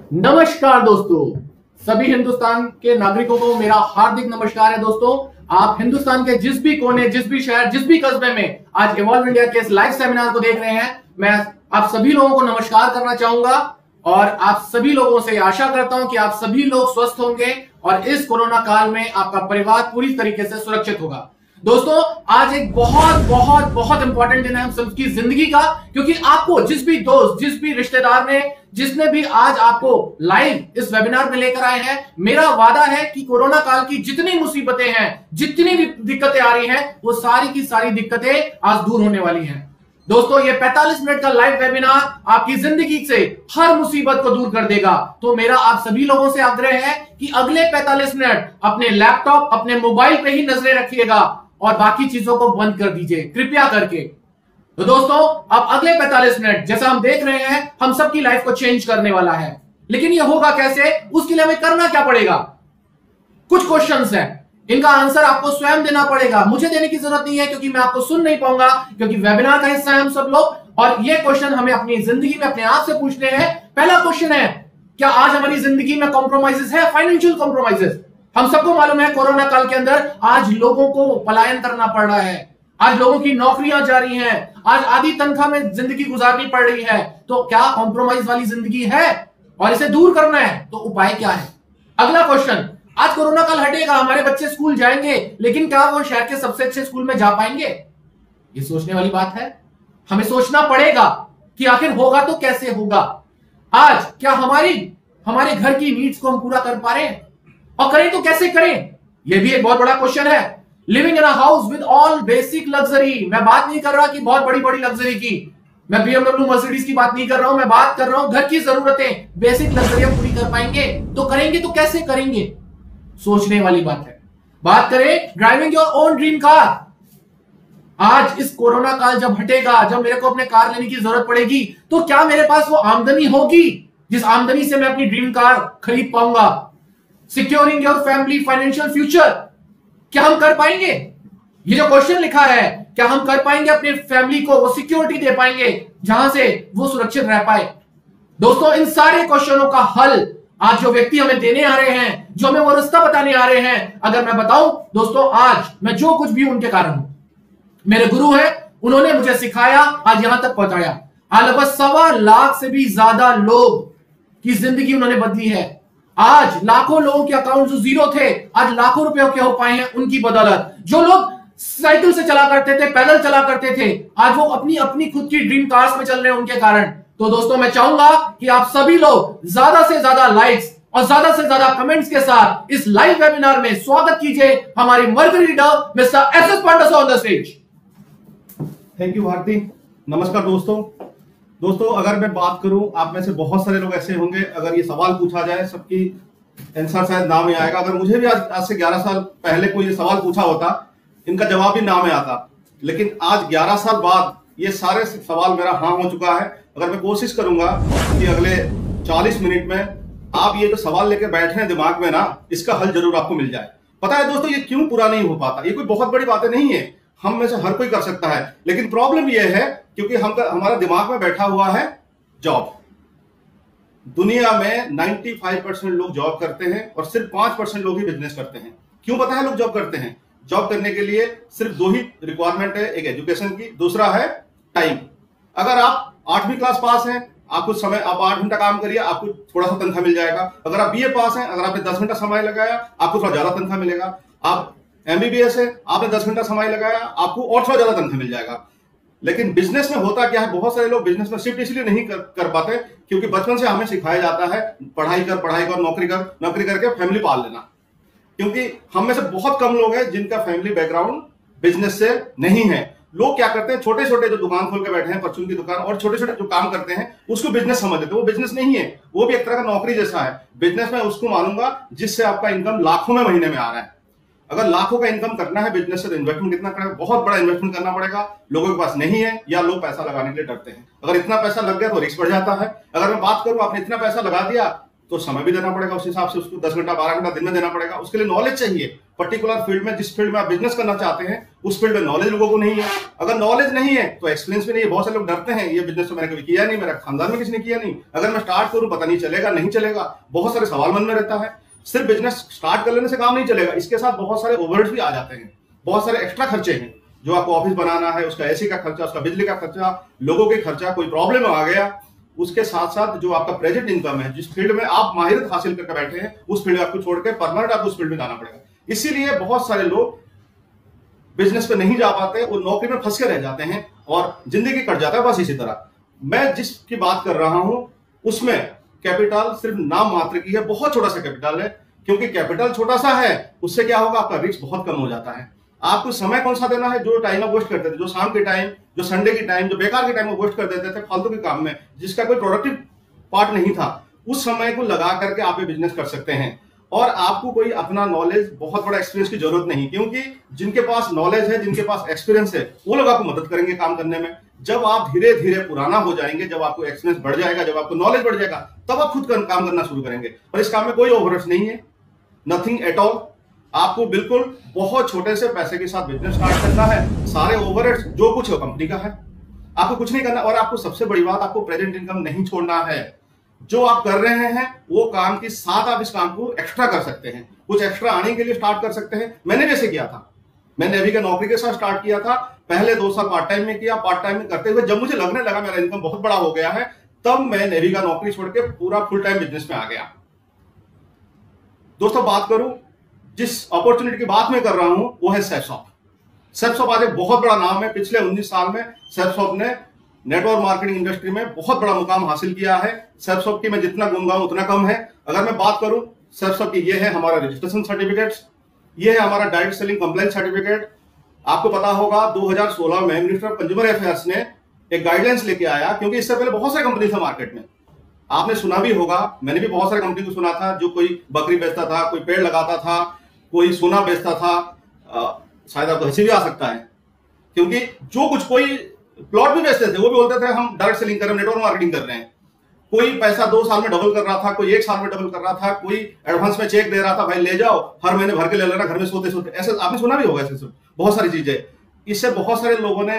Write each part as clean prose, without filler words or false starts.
नमस्कार दोस्तों, सभी हिंदुस्तान के नागरिकों को मेरा हार्दिक नमस्कार है। दोस्तों, आप हिंदुस्तान के जिस भी कोने, जिस भी शहर, जिस भी कस्बे में आज इवॉल्व इंडिया के इस लाइव सेमिनार को देख रहे हैं, मैं आप सभी लोगों को नमस्कार करना चाहूंगा और आप सभी लोगों से आशा करता हूं कि आप सभी लोग स्वस्थ होंगे और इस कोरोना काल में आपका परिवार पूरी तरीके से सुरक्षित होगा। दोस्तों, आज एक बहुत बहुत बहुत इंपॉर्टेंट दिन है हम सबकी जिंदगी का, क्योंकि आपको जिस भी दोस्त, जिस भी रिश्तेदार ने, जिसने भी आज आपको लाइव इस वेबिनार में लेकर आए हैं, मेरा वादा है कि कोरोना काल की जितनी मुसीबतें हैं, जितनी भी दिक्कतें आ रही हैं, वो सारी की सारी दिक्कतें आज दूर होने वाली हैं। दोस्तों, ये 45 मिनट का लाइव वेबिनार आपकी जिंदगी से हर मुसीबत को दूर कर देगा। तो मेरा आप सभी लोगों से आग्रह है कि अगले 45 मिनट अपने लैपटॉप, अपने मोबाइल पे ही नजरें रखिएगा और बाकी चीजों को बंद कर दीजिए कृपया करके। तो दोस्तों, अब अगले 45 मिनट जैसा हम देख रहे हैं, हम सबकी लाइफ को चेंज करने वाला है। लेकिन ये होगा कैसे, उसके लिए हमें करना क्या पड़ेगा? कुछ क्वेश्चंस हैं, इनका आंसर आपको स्वयं देना पड़ेगा। मुझे देने की जरूरत नहीं है, क्योंकि मैं आपको सुन नहीं पाऊंगा, क्योंकि वेबिनार का हिस्सा है हम सब लोग। और ये क्वेश्चन हमें अपनी जिंदगी में अपने आप से पूछने हैं। पहला क्वेश्चन है, क्या आज हमारी जिंदगी में कॉम्प्रोमाइजेस है? Financial compromises. हम सबको मालूम है कोरोना काल के अंदर आज लोगों को पलायन करना पड़ रहा है, आज लोगों की नौकरियां जा रही हैं, आज आधी तनख्वाह में जिंदगी गुजारनी पड़ रही है। तो क्या कॉम्प्रोमाइज वाली जिंदगी है और इसे दूर करना है? तो उपाय क्या है? अगला क्वेश्चन, आज कोरोना काल हटेगा, हमारे बच्चे स्कूल जाएंगे, लेकिन क्या वो शहर के सबसे अच्छे स्कूल में जा पाएंगे? ये सोचने वाली बात है। हमें सोचना पड़ेगा कि आखिर होगा तो कैसे होगा। आज क्या हमारे घर की नीड्स को हम पूरा कर पा रहे हैं, और करें तो कैसे करें? यह भी एक बहुत बड़ा क्वेश्चन है। Living in a house with all basic luxury, मैं बात नहीं कर रहा कि बहुत बड़ी बड़ी लग्जरी की, मैं BMW मर्सिडीज की बात नहीं कर रहा हूं, मैं बात कर रहा हूं घर की जरूरतें, बेसिक लग्जरियां पूरी कर पाएंगे तो करेंगे तो कैसे करेंगे? सोचने वाली बात है। बात करें driving your own dream car. आज इस कोरोना काल जब हटेगा, जब मेरे को अपने कार लेने की जरूरत पड़ेगी, तो क्या मेरे पास वो आमदनी होगी जिस आमदनी से मैं अपनी ड्रीम कार खरीद पाऊंगा? Securing your family financial future, क्या हम कर पाएंगे? ये जो क्वेश्चन लिखा है, क्या हम कर पाएंगे अपने फैमिली को वो सिक्योरिटी दे पाएंगे जहां से वो सुरक्षित रह पाए? दोस्तों, इन सारे क्वेश्चनों का हल आज जो व्यक्ति हमें देने आ रहे हैं, जो हमें वो रास्ता बताने आ रहे हैं, अगर मैं बताऊं दोस्तों, आज मैं जो कुछ भी हूं उनके कारण हूं। मेरे गुरु हैं, उन्होंने मुझे सिखाया, आज यहां तक पहुंचाया। लगभग 1.25 लाख से भी ज्यादा लोग की जिंदगी उन्होंने बदली है। आज लाखों लोगों के अकाउंट जो जीरो थे, आज लाखों रुपए के हो पाए हैं उनकी बदौलत। जो लोग साइकिल से चला करते थे, पैदल चला करते थे, आज वो अपनी अपनी खुद की ड्रीम कार्स में चल रहे हैं उनके कारण। तो दोस्तों, मैं चाहूंगा कि आप सभी लोग ज्यादा से ज्यादा लाइक्स और ज्यादा से ज्यादा कमेंट्स के साथ इस लाइव वेबिनार में स्वागत कीजिए हमारे Mercury leader mister SS Panda on the stage. Thank you Bharti. नमस्कार दोस्तों, अगर मैं बात करूं, आप में से बहुत सारे लोग ऐसे होंगे, अगर ये सवाल पूछा जाए, सबकी आंसर शायद नाम में आएगा। अगर मुझे भी आज से 11 साल पहले कोई ये सवाल पूछा होता, इनका जवाब भी नाम में आता। लेकिन आज 11 साल बाद ये सारे सवाल मेरा हाँ हो चुका है। अगर मैं कोशिश करूंगा कि अगले 40 मिनट में आप ये जो सवाल लेकर बैठे हैं दिमाग में ना, इसका हल जरूर आपको मिल जाए। पता है दोस्तों, ये क्यों पूरा नहीं हो पाता? ये कोई बहुत बड़ी बातें नहीं है, हम में से हर कोई कर सकता है। लेकिन प्रॉब्लम यह है क्योंकि हमारा दिमाग में बैठा हुआ है जॉब। दुनिया में 95% लोग जॉब करते हैं और सिर्फ 5% लोग ही बिजनेस करते हैं। क्यों पता है लोग जॉब करते हैं? जॉब करने के लिए सिर्फ 2 ही रिक्वायरमेंट है, एक एजुकेशन की, दूसरा है टाइम। अगर आप 8वीं क्लास पास हैं, आप कुछ समय, आप 8 घंटा काम करिए, आपको थोड़ा सा तनख्वाह मिल जाएगा। अगर आप BA पास हैं, अगर आपने 10 घंटा समय लगाया, आपको थोड़ा ज्यादा तनख्वाह मिलेगा। आप MBBS है, आपने 10 घंटा समय लगाया, आपको और थोड़ा ज्यादा तनख्वाह मिल जाएगा। लेकिन बिजनेस में होता क्या है, बहुत सारे लोग बिजनेस में शिफ्ट इसलिए नहीं कर पाते क्योंकि बचपन से हमें सिखाया जाता है पढ़ाई कर, नौकरी करके फैमिली पाल लेना। क्योंकि हम में से बहुत कम लोग हैं जिनका फैमिली बैकग्राउंड बिजनेस से नहीं है। लोग क्या करते हैं, छोटे छोटे जो दुकान खोल के बैठे हैं, परचून की दुकान, और छोटे छोटे जो काम करते हैं उसको बिजनेस समझ लेते हैं। वो बिजनेस नहीं है, वो भी एक तरह का नौकरी जैसा है। बिजनेस में उसको मानूंगा जिससे आपका इनकम लाखों में महीने में आ रहा है। अगर लाखों का इनकम करना है बिजनेस से, तो इन्वेस्टमेंट कितना करना, बहुत बड़ा इन्वेस्टमेंट करना पड़ेगा। लोगों के पास नहीं है या लोग पैसा लगाने के लिए डरते हैं। अगर इतना पैसा लग गया तो रिस्क बढ़ जाता है। अगर मैं बात करूं, आपने इतना पैसा लगा दिया, तो समय भी देना पड़ेगा, उस हिसाब से उसको 10 घंटा 12 घंटा दिन में देना पड़ेगा। उसके लिए नॉलेज चाहिए, पर्टिकुलर फील्ड में, जिस फील्ड में आप बिजनेस करना चाहते हैं उस फील्ड में नॉलेज लोगों को नहीं है। अगर नॉलेज नहीं है तो एक्सपीरियंस भी नहीं है। बहुत सारे लोग डरते हैं, ये बिजनेस तो मैंने कभी किया नहीं, मेरा खानदान में किसी ने किया नहीं, अगर मैं स्टार्ट करूं पता नहीं चलेगा नहीं चलेगा, बहुत सारे सवाल मन में रहता है। सिर्फ बिजनेस स्टार्ट कर लेने से काम नहीं चलेगा, इसके साथ बहुत सारे ओवरहेड्स भी आ जाते हैं, बहुत सारे एक्स्ट्रा खर्चे हैं। जो आपको ऑफिस बनाना है, उसका एसी का खर्चा, उसका बिजली का खर्चा, लोगों के खर्चा, कोई प्रॉब्लम आ गया, उसके साथ साथ जो आपका प्रेजेंट इनकम है, जिस फील्ड में आप माहिरत हासिल करके बैठे हैं उस फील्ड में आपको छोड़ के परमानेंट आपको उस फील्ड में जाना पड़ेगा। इसीलिए बहुत सारे लोग बिजनेस पे नहीं जा पाते, वो नौकरी में फंस के रह जाते हैं और जिंदगी कट जाता है। बस इसी तरह मैं जिसकी बात कर रहा हूं उसमें कैपिटल सिर्फ नाम मात्र की है, बहुत छोटा सा कैपिटल है। क्योंकि कैपिटल छोटा सा है उससे क्या होगा, आपका रिस्क बहुत कम हो जाता है। आपको समय कौन सा देना है, जो टाइम आप वेस्ट करते थे, जो शाम के टाइम, जो संडे की टाइम, जो बेकार के टाइम में वेस्ट कर देते थे फालतू के काम में, जिसका कोई प्रोडक्टिव पार्ट नहीं था, उस समय को लगा करके आप ये बिजनेस कर सकते हैं। और आपको कोई अपना नॉलेज, बहुत बड़ा एक्सपीरियंस की जरूरत नहीं, क्योंकि जिनके पास नॉलेज है, जिनके पास एक्सपीरियंस है, वो लोग आपको मदद करेंगे काम करने में। जब आप धीरे धीरे पुराना हो जाएंगे, जब आपको एक्सपीरियंस बढ़ जाएगा, जब आपको नॉलेज बढ़ जाएगा, तब आप खुद काम करना शुरू करेंगे। और इस काम में कोई ओवरहेड्स नहीं है, नथिंग एट ऑल। आपको बिल्कुल बहुत छोटे से पैसे के साथ बिजनेस स्टार्ट करना है। सारे ओवरहेड्स जो कुछ है कंपनी का है, आपको कुछ नहीं करना। और आपको सबसे बड़ी बात, आपको प्रेजेंट इनकम नहीं छोड़ना है। जो आप कर रहे हैं वो काम के साथ आप इस काम को एक्स्ट्रा कर सकते हैं, कुछ एक्स्ट्रा आने के लिए स्टार्ट कर सकते हैं। मैंने जैसे किया था, मैंने नेवी का नौकरी के साथ स्टार्ट किया था। पहले 2 साल पार्ट टाइम में किया, पार्ट टाइम में करते हुए जब मुझे लगने लगा मेरा इनकम बहुत बड़ा हो गया है, तब मैं नेवी का नौकरी छोड़ के पूरा फुल टाइम बिजनेस में आ गया। दोस्तों बात करूं, जिस अपॉर्चुनिटी की बात मैं कर रहा हूं वो है सेफसॉप। सेफसॉप आज एक बहुत बड़ा नाम है। पिछले 19 साल में सेफसॉप ने नेटवर्क मार्केटिंग इंडस्ट्री में बहुत बड़ा मुकाम हासिल किया है। सेफसॉप की मैं जितना गुण गाऊं उतना कम है। अगर मैं बात करूं सेफसॉप की, ये है हमारा रजिस्ट्रेशन सर्टिफिकेट्स, ये है हमारा डायरेक्ट सेलिंग कंप्लायंस सर्टिफिकेट। आपको पता होगा 2016 में मिनिस्टर ऑफ कंज्यूमर अफेयर्स ने एक गाइडलाइंस लेके आया, क्योंकि इससे पहले बहुत सारी कंपनी था मार्केट में, आपने सुना भी होगा, मैंने भी बहुत सारी कंपनी को सुना था, जो कोई बकरी बेचता था, कोई पेड़ लगाता था, कोई सोना बेचता था। शायद आपको हंसी भी आ सकता है, क्योंकि जो कुछ, कोई प्लॉट भी बेचते थे, वो भी बोलते थे हम डायरेक्ट सेलिंग कर रहे हैं, नेटवर्क मार्केटिंग कर रहे हैं। कोई पैसा 2 साल में डबल कर रहा था, कोई 1 साल में डबल कर रहा था, कोई एडवांस में चेक दे रहा था, भाई ले जाओ हर महीने भर के ले लेना, घर में सोते सोते। ऐसे आपने सुना भी होगा, ऐसे बहुत सारी चीजें। इससे बहुत सारे लोगों ने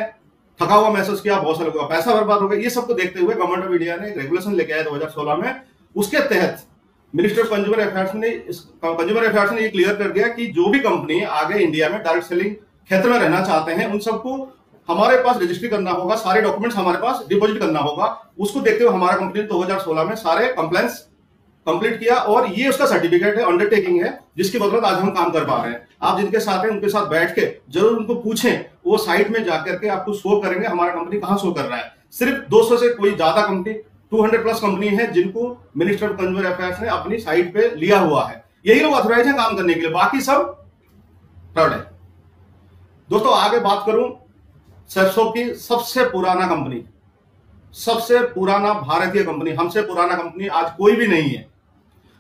थका हुआ महसूस किया, बहुत सारे लोगों का पैसा बर्बाद हो गया। ये सबको देखते हुए गवर्नमेंट ऑफ इंडिया ने एक रेगुलेशन लेके आया 2016 में। उसके तहत मिनिस्टर ऑफ कंज्यूमर अफेयर्स ने ये क्लियर कर दिया कि जो भी कंपनी आगे इंडिया में डायरेक्ट सेलिंग क्षेत्र में रहना चाहते हैं, उन सबको हमारे पास रजिस्ट्री करना होगा, सारे डॉक्यूमेंट्स हमारे पास डिपॉजिट करना होगा। उसको देखते हुए हमारा कंपनी ने 2016 में सारे कंप्लायंस कंप्लीट किया, और ये उसका सर्टिफिकेट है, अंडरटेकिंग है, जिसकी बदौलत आज हम काम कर पा रहे हैं। आप जिनके साथ हैं उनके साथ बैठ के जरूर उनको पूछें, वो साइट में जाकर के आपको शो करेंगे हमारा कंपनी कहां शो कर रहा है। सिर्फ 200 से कोई ज्यादा कंपनी, 200 प्लस कंपनी है जिनको मिनिस्टर ऑफ कंज्यूमर अफेयर्स ने अपनी साइट पे लिया हुआ है। यही लोग ऑथराइज है काम करने के लिए, बाकी सब फ्रॉड है। दोस्तों आगे बात करूं सेफसॉप की, सबसे पुराना कंपनी, सबसे पुराना भारतीय कंपनी, हमसे पुराना कंपनी आज कोई भी नहीं है।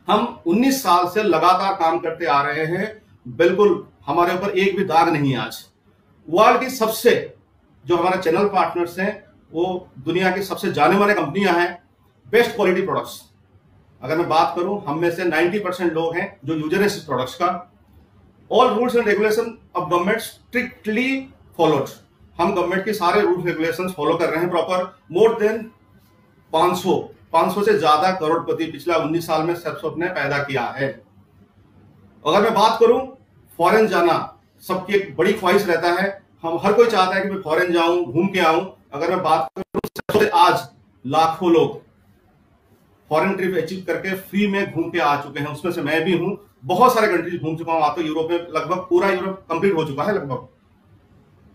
हम 19 साल से लगातार काम करते आ रहे हैं, बिल्कुल हमारे ऊपर एक भी दाग नहीं है। आज वर्ल्ड की सबसे, जो हमारे चैनल पार्टनर्स हैं, वो दुनिया की सबसे जाने माने कंपनियां हैं, बेस्ट क्वालिटी प्रोडक्ट्स। अगर मैं बात करूं, हम में से 90% लोग हैं जो यूजर है इस प्रोडक्ट्स का। All rules and regulation of government strictly followed. हम गवर्नमेंट के सारे रूल्स रेगुलेशंस फॉलो कर रहे हैं प्रॉपर। मोर देन 500 से ज्यादा करोड़पति पिछला 19 साल में सेफसॉप ने पैदा किया है। अगर मैं बात करूं, फॉरेन जाना सबकी एक बड़ी ख्वाहिश रहता है, हम हर कोई चाहता है कि मैं फॉरेन जाऊं, घूम के आऊं। अगर मैं बात करूं, आज लाखों लोग फॉरेन ट्रिप अचीव करके फ्री में घूम के आ चुके हैं, उसमें से मैं भी हूं। बहुत सारे कंट्रीज घूम चुका हूं, आप तो यूरोप में लगभग पूरा यूरोप कंप्लीट हो चुका है लगभग।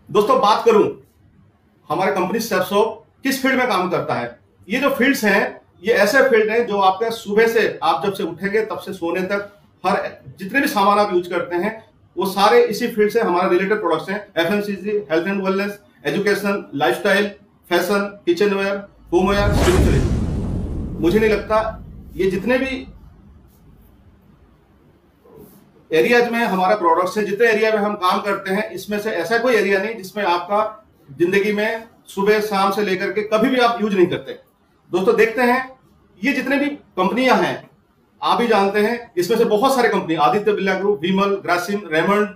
दोस्तों बात करूं, हमारे कंपनी सेफसॉप किस फील्ड में काम करता है। ये जो फील्ड्स हैं, ये ऐसे फील्ड हैं जो आपका सुबह से, आप जब से उठेंगे तब से सोने तक, हर जितने भी सामान आप यूज करते हैं वो सारे इसी फील्ड से हमारे रिलेटेड प्रोडक्ट्स हैं। FMCG, health and wellness, education, lifestyle, fashion, kitchenware, homeware, spirituality. मुझे नहीं लगता ये जितने भी एरियाज में हमारा प्रोडक्ट्स है, जितने एरिया में हम काम करते हैं, इसमें से ऐसा कोई एरिया नहीं जिसमें आपका जिंदगी में सुबह शाम से लेकर के कभी भी आप यूज नहीं करते। दोस्तों देखते हैं, ये जितने भी कंपनियां हैं, आप ही जानते हैं, इसमें से बहुत सारे कंपनी, आदित्य बिरला ग्रुप, विमल, ग्रासिम, रेमंड,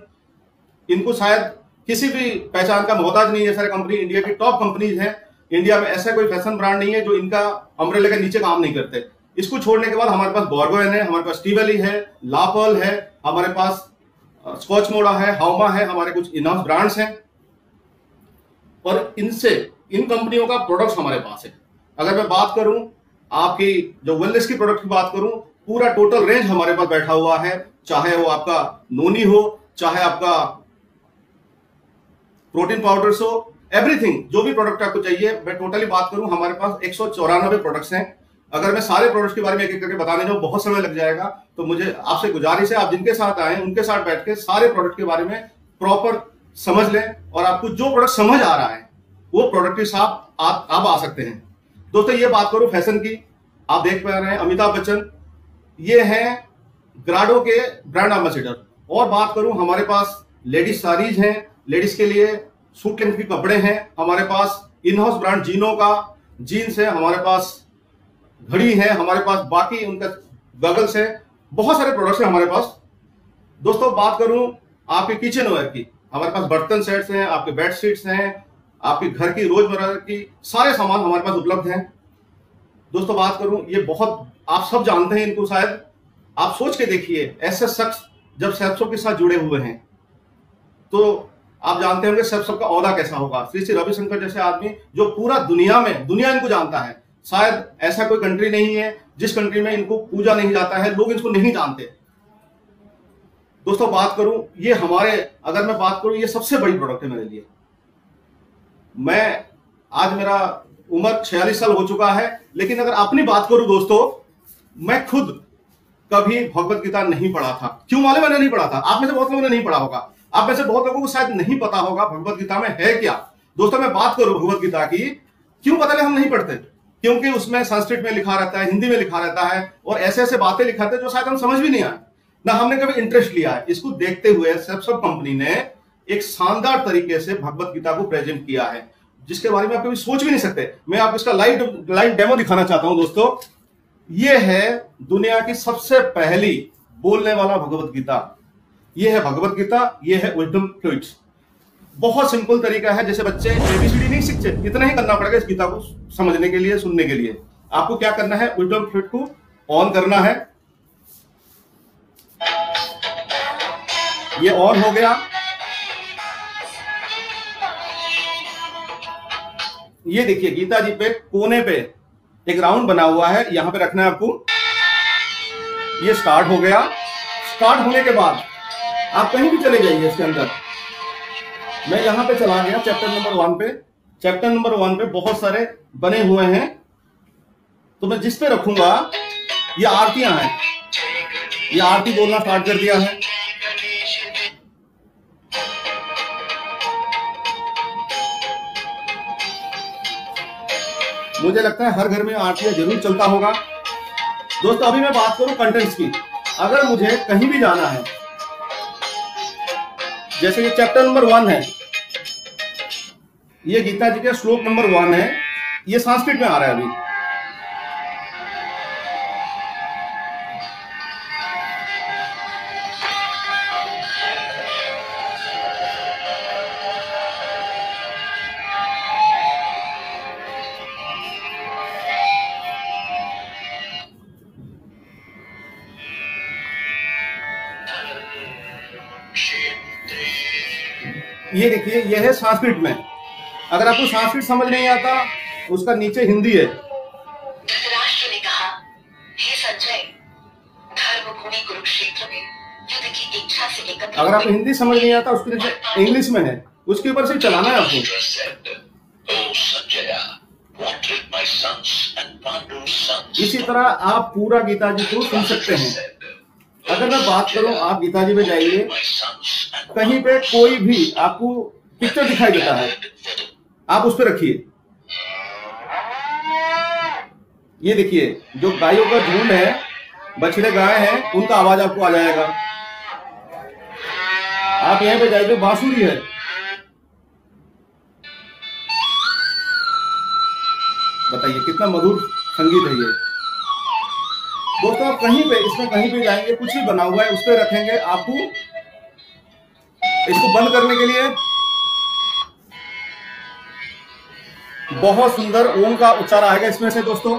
इनको शायद किसी भी पहचान का मोहताज नहीं है। सारे कंपनी इंडिया की टॉप कंपनीज हैं। इंडिया में ऐसा कोई फैशन ब्रांड नहीं है जो इनका अम्ब्रेला के नीचे काम नहीं करते। इसको छोड़ने के बाद हमारे पास बॉर्गोन है, हमारे पास टीवेली है, लापर्ल है, हमारे पास स्कॉच मोडा है, हाउमा है, हमारे कुछ इनहाउस ब्रांड्स हैं और इन कंपनियों का प्रोडक्ट्स हमारे पास है। अगर मैं बात करूं आपकी जो वेलनेस की प्रोडक्ट की बात करूं, पूरा टोटल रेंज हमारे पास बैठा हुआ है, चाहे वो आपका नोनी हो, चाहे आपका प्रोटीन पाउडर्स हो, एवरीथिंग, जो भी प्रोडक्ट आपको चाहिए, मैं टोटली बात करूं हमारे पास 194 प्रोडक्ट्स हैं। अगर मैं सारे प्रोडक्ट्स के बारे में एक एक करके बताने जाऊं बहुत समय लग जाएगा, तो मुझे आपसे गुजारिश है आप जिनके साथ आए उनके साथ बैठ के सारे प्रोडक्ट के बारे में प्रॉपर समझ लें और आपको जो प्रोडक्ट समझ आ रहा है वो प्रोडक्ट के साथ आप आ सकते हैं। दोस्तों ये बात करूं फैशन की, आप देख पा रहे हैं अमिताभ बच्चन, ये हैं ग्राडो के ब्रांड एम्बेसडर। और बात करूं हमारे पास लेडीज साड़ीज हैं, लेडीज के लिए सूट लेंथ के कपड़े हैं, हमारे पास इन हाउस ब्रांड जीनो का जीन्स है, हमारे पास घड़ी है, हमारे पास बाकी उनका गगल्स है, बहुत सारे प्रोडक्ट्स हैं हमारे पास। दोस्तों बात करूं आपके किचन वेयर की, हमारे पास बर्तन सेट्स हैं, आपके बेड शीट्स हैं, आपके घर की रोजमर्रा की सारे सामान हमारे पास उपलब्ध हैं। दोस्तों बात करूं, ये बहुत आप सब जानते हैं इनको, शायद आप सोच के देखिए, ऐसे शख्स जब सेप्सो के साथ जुड़े हुए हैं तो आप जानते होंगे सेप्सो का औहदा कैसा होगा। श्री श्री रविशंकर जैसे आदमी जो पूरा दुनिया इनको जानता है, शायद ऐसा कोई कंट्री नहीं है जिस कंट्री में इनको पूजा नहीं जाता है, लोग इनको नहीं जानते। दोस्तों बात करूं ये अगर मैं बात करूं ये सबसे बड़ी प्रोडक्ट है मेरे लिए। आज मेरा उम्र 46 साल हो चुका है, लेकिन अगर अपनी बात करूं दोस्तों, मैं खुद कभी भगवत गीता नहीं पढ़ा था। क्यों मालूम मैंने नहीं पढ़ा था? आप में से बहुत लोगों ने नहीं पढ़ा होगा, आप में से बहुत लोगों को शायद नहीं पता होगा भगवत गीता में है क्या। दोस्तों मैं बात करूं भगवत गीता की, क्यों पता नहीं हम नहीं पढ़ते? क्योंकि उसमें संस्कृत में लिखा रहता है, हिंदी में लिखा रहता है और ऐसे ऐसे बातें लिखा रहते हैं जो शायद हम समझ भी नहीं आए, ना हमने कभी इंटरेस्ट लिया है। इसको देखते हुए सेप्सो कंपनी ने एक शानदार तरीके से भगवत गीता को प्रेजेंट किया है, जिसके बारे में आप कभी सोच भी नहीं सकते। मैं आपको इसका लाइव डेमो दिखाना चाहता हूं। दोस्तों ये है दुनिया की सबसे पहली बोलने वाला भगवत गीता। ये है भगवत गीता, ये है विजडम फ्लूइड्स। बहुत सिंपल तरीका है, जैसे बच्चे एबीसीडी नहीं सीखते, इतना ही करना पड़ेगा इस गीता को समझने के लिए, सुनने के लिए। आपको क्या करना है, विजडम फ्लूइड को ऑन करना है। ये ऑन हो गया। ये देखिए गीता जी पे कोने पे एक राउंड बना हुआ है, यहां पे रखना है आपको। ये स्टार्ट हो गया। स्टार्ट होने के बाद आप कहीं भी चले जाइए इसके अंदर। मैं यहां पे चला गया चैप्टर नंबर 1 पे। चैप्टर नंबर 1 पे बहुत सारे बने हुए हैं, तो मैं जिस पे रखूंगा ये आरतियां हैं। ये आरती बोलना स्टार्ट कर दिया है। मुझे लगता है हर घर में आरतियां जरूर चलता होगा। दोस्तों अभी मैं बात करूं कंटेंट्स की। अगर मुझे कहीं भी जाना है, जैसे कि चैप्टर नंबर 1 है, ये गीता जी का श्लोक नंबर 1 है, ये संस्कृत में आ रहा है अभी। ये देखिए, ये है संस्कृत में। अगर आपको संस्कृत समझ नहीं आता, उसका नीचे हिंदी है। धृतराष्ट्र ने कहा, हे संजय, धर्मभूमि कुरुक्षेत्र में युद्ध की इच्छा से एकत्र। अगर आपको हिंदी समझ नहीं आता, उसके नीचे इंग्लिश में है, उसके ऊपर से चलाना है आपको। इसी तरह आप पूरा गीता जी को सुन सकते हैं। अगर मैं बात करूं, आप गीता जी में जाइए, कहीं पे कोई भी आपको पिक्चर दिखाई देता है, आप उस पर रखिए। ये देखिए, जो गायों का झुंड है, बछड़े गाय हैं, उनका आवाज आपको आ जाएगा। आप यहां पे जाइए, बांसुरी है। बताइए कितना मधुर संगीत है ये। दोस्तों आप कहीं पे इसमें कहीं भी जाएंगे, कुछ भी बना हुआ है उस पर रखेंगे, आपको इसको बंद करने के लिए बहुत सुंदर ओम का उच्चार आएगा इसमें से। दोस्तों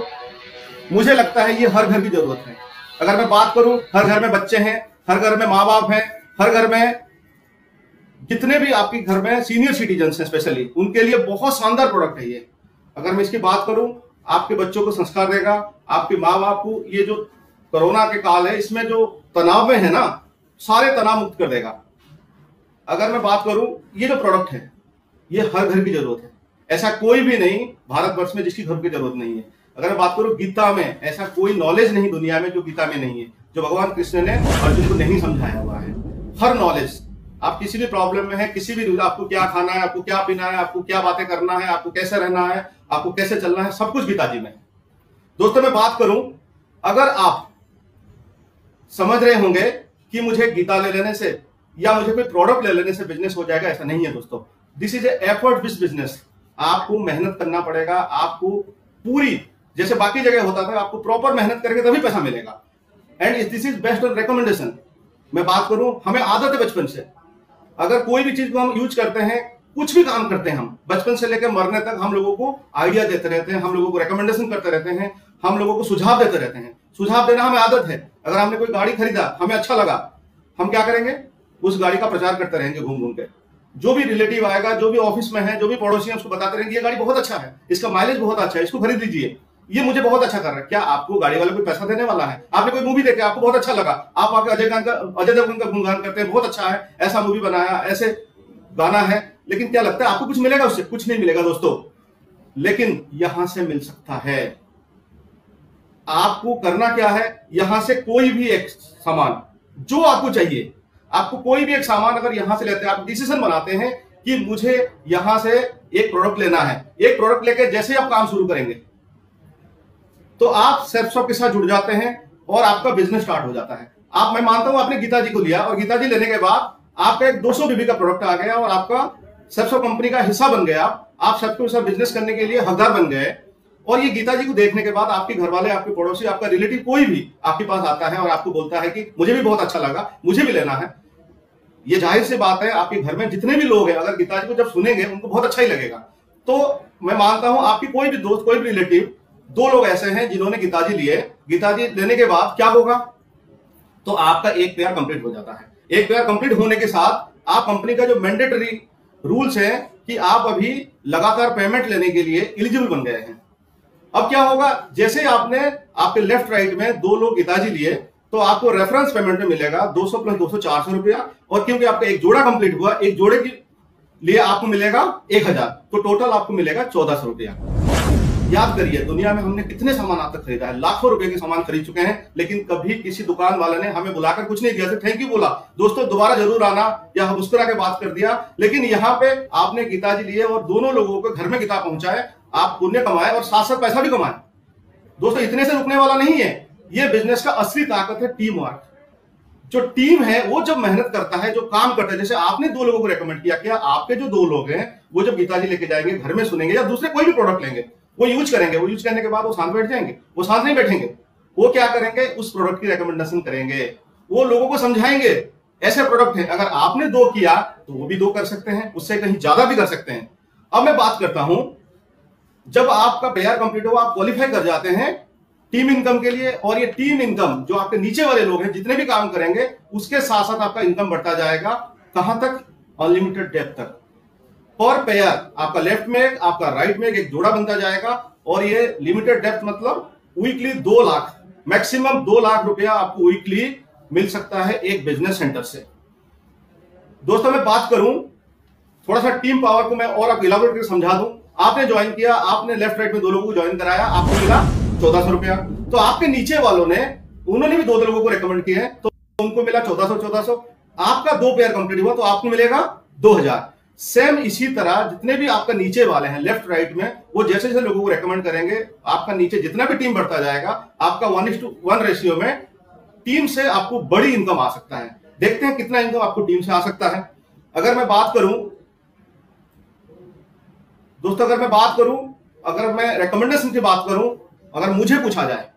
मुझे लगता है ये हर घर की जरूरत है। अगर मैं बात करूं, हर घर में बच्चे हैं, हर घर में माँ बाप हैं, हर घर में जितने भी आपके घर में सीनियर सिटीजन हैं स्पेशली, उनके लिए बहुत शानदार प्रोडक्ट है ये। अगर मैं इसकी बात करूं, आपके बच्चों को संस्कार देगा, आपके माँ बाप को ये जो कोरोना के काल है इसमें जो तनाव में है ना, सारे तनाव मुक्त कर देगा। अगर मैं बात करूं, ये जो प्रोडक्ट है ये हर घर की जरूरत है। ऐसा कोई भी नहीं भारतवर्ष में जिसकी घर की जरूरत नहीं है। अगर मैं बात करूं गीता में, ऐसा कोई नॉलेज नहीं दुनिया में जो गीता में नहीं है, जो भगवान कृष्ण ने अर्जुन को नहीं समझाया हुआ है। हर नॉलेज, आप किसी भी प्रॉब्लम में है, किसी भी, आपको क्या खाना है, आपको क्या पीना है, आपको क्या बातें करना है, आपको कैसे रहना है, आपको कैसे चलना है, सब कुछ गीता जी में। दोस्तों मैं बात करूं, अगर आप समझ रहे होंगे कि मुझे गीता ले लेने से या मुझे कोई प्रोडक्ट ले लेने से बिजनेस हो जाएगा, ऐसा नहीं है दोस्तों। This is effort based business. आपको मेहनत करना पड़ेगा, आपको पूरी, जैसे बाकी जगह होता था, आपको प्रॉपर मेहनत करके तभी पैसा मिलेगा। And this is based on recommendation. मैं बात करूं, हमें आदत है बचपन से, अगर कोई भी चीज को हम यूज करते हैं, कुछ भी काम करते हैं, हम बचपन से लेकर मरने तक हम लोगों को आइडिया देते रहते हैं, हम लोगों को रिकमेंडेशन करते रहते हैं, हम लोगों को सुझाव देते रहते हैं। सुझाव देना हमें आदत है। अगर हमने कोई गाड़ी खरीदा, हमें अच्छा लगा, हम क्या करेंगे, उस गाड़ी का प्रचार करते रहेंगे घूम घूम के। जो भी रिलेटिव आएगा, जो भी ऑफिस में है, जो भी पड़ोसी है, उसको बताते रहेंगे ये गाड़ी बहुत अच्छा है, इसका माइलेज बहुत अच्छा है, इसको खरीद लीजिए, ये मुझे बहुत अच्छा कर रहा है। क्या आपको गाड़ी वाले कोई पैसा देने वाला है? आपने कोई मूवी देखी, आपको बहुत अच्छा लगा, आप आके अजय देवगन का गुणगान करते हैं, बहुत अच्छा है, ऐसा मूवी बनाया, ऐसे गाना है, लेकिन क्या लगता है आपको कुछ मिलेगा उससे? कुछ नहीं मिलेगा दोस्तों। लेकिन यहां से मिल सकता है। आपको करना क्या है, यहां से कोई भी एक सामान जो आपको चाहिए, आपको कोई भी एक सामान अगर यहां से लेते हैं, आप डिसीजन बनाते हैं कि मुझे यहां से एक प्रोडक्ट लेना है, एक प्रोडक्ट लेके जैसे आप काम शुरू करेंगे तो आप सेल्फ शॉप के साथ जुड़ जाते हैं और आपका बिजनेस स्टार्ट हो जाता है। आप, मैं मानता हूं आपने गीता जी को लिया और गीता जी लेने के बाद आपका एक 200 बीबी का प्रोडक्ट आ गया और आपका सेल्फ शॉप कंपनी का हिस्सा बन गया। आप सबके साथ बिजनेस करने के लिए हकदार बन गए। और ये गीता जी को देखने के बाद आपके घर वाले, आपके पड़ोसी, आपका रिलेटिव कोई भी आपके पास आता है और आपको बोलता है कि मुझे भी बहुत अच्छा लगा, मुझे भी लेना है। ये जाहिर सी बात है, आपके घर में जितने भी लोग हैं अगर गीता जी को जब सुनेंगे उनको बहुत अच्छा ही लगेगा। तो मैं मानता हूं आपकी कोई भी दोस्त, कोई भी रिलेटिव, 2 लोग ऐसे हैं जिन्होंने गीता जी लिए। गीता जी लेने के बाद क्या होगा, तो आपका एक पेयर कंप्लीट हो जाता है। एक पेयर कंप्लीट होने के साथ आप कंपनी का जो मैंडेटरी रूल्स है कि आप अभी लगातार पेमेंट लेने के लिए एलिजिबल बन गए हैं। अब क्या होगा, जैसे आपने आपके लेफ्ट राइट में 2 लोग गीता जी लिए तो आपको रेफरेंस पेमेंट में मिलेगा 200 प्लस 200 400 रुपया। और क्योंकि आपका एक जोड़ा कंप्लीट हुआ, एक जोड़े के लिए आपको मिलेगा 1000, तो टोटल आपको मिलेगा 1400 रुपया। याद करिए, दुनिया में हमने कितने सामान आज तक खरीदा है, लाखों रुपए के सामान खरीद चुके हैं, लेकिन कभी किसी दुकान वाले ने हमें बुलाकर कुछ नहीं दिया, सिर्फ थैंक यू बोला, दोस्तों दोबारा जरूर आना, या मुस्कुरा के बात कर दिया। लेकिन यहाँ पे आपने गीता जी लिए और दोनों लोगों को घर में किताब पहुंचाए, आप पुण्य कमाए और साथ साथ पैसा भी कमाए। दोस्तों इतने से रुकने वाला नहीं है। ये बिजनेस का असली ताकत है टीम वर्क। जो टीम है वो जब मेहनत करता है, जो काम करता है, जैसे आपने 2 लोगों को रेकमेंड किया, क्या आपके जो 2 लोग हैं वो जब गीता जी लेके जाएंगे, घर में सुनेंगे या दूसरे कोई भी प्रोडक्ट लेंगे, वो यूज करेंगे, वो यूज करने के बाद वो साथ बैठ जाएंगे, वो साथ नहीं बैठेंगे, वो क्या करेंगे, उस प्रोडक्ट की रिकमेंडेशन करेंगे, वो लोगों को समझाएंगे ऐसे प्रोडक्ट है। अगर आपने 2 किया तो वो भी 2 कर सकते हैं, उससे कहीं ज्यादा भी कर सकते हैं। अब मैं बात करता हूं, जब आपका पेयर कंप्लीट हो, आप क्वालिफाई कर जाते हैं टीम इनकम के लिए, और ये टीम इनकम जो आपके नीचे वाले लोग हैं जितने भी काम करेंगे उसके साथ साथ आपका इनकम बढ़ता जाएगा। कहां तक, अनलिमिटेड डेप्थ तक। पर पेयर आपका लेफ्ट में, आपका राइट में एक जोड़ा बनता जाएगा, और ये लिमिटेड डेप्थ मतलब वीकली 2 लाख, मैक्सिमम 2 लाख रुपया आपको वीकली मिल सकता है एक बिजनेस सेंटर से। दोस्तों मैं बात करूं थोड़ा सा टीम पावर को, मैं और आपको इलाबोरेट करके समझा दूं। आपने ज्वाइन किया, आपने लेफ्ट राइट में 2 लोगों को ज्वाइन कराया, आपको मिला 1400 रुपया। तो आपके नीचे वालों ने, उन्होंने भी 2 लोगों को रेकमेंड किए हैं, तो उनको मिला 1400। आपका 2 पेयर कंप्लीट हुआ तो आपको मिलेगा 2000। सेम इसी तरह जितने भी आपका नीचे वाले हैं लेफ्ट राइट में, वो जैसे जैसे लोगों को रेकमेंड करेंगे, आपका नीचे जितना भी टीम बढ़ता जाएगा, आपका 1:1 रेशियो में टीम से आपको बड़ी इनकम आ सकता है। देखते हैं कितना इनकम आपको टीम से आ सकता है। अगर मैं बात करूं दोस्तों, अगर मैं रिकमेंडेशन की बात करूं, अगर मुझे पूछा जाए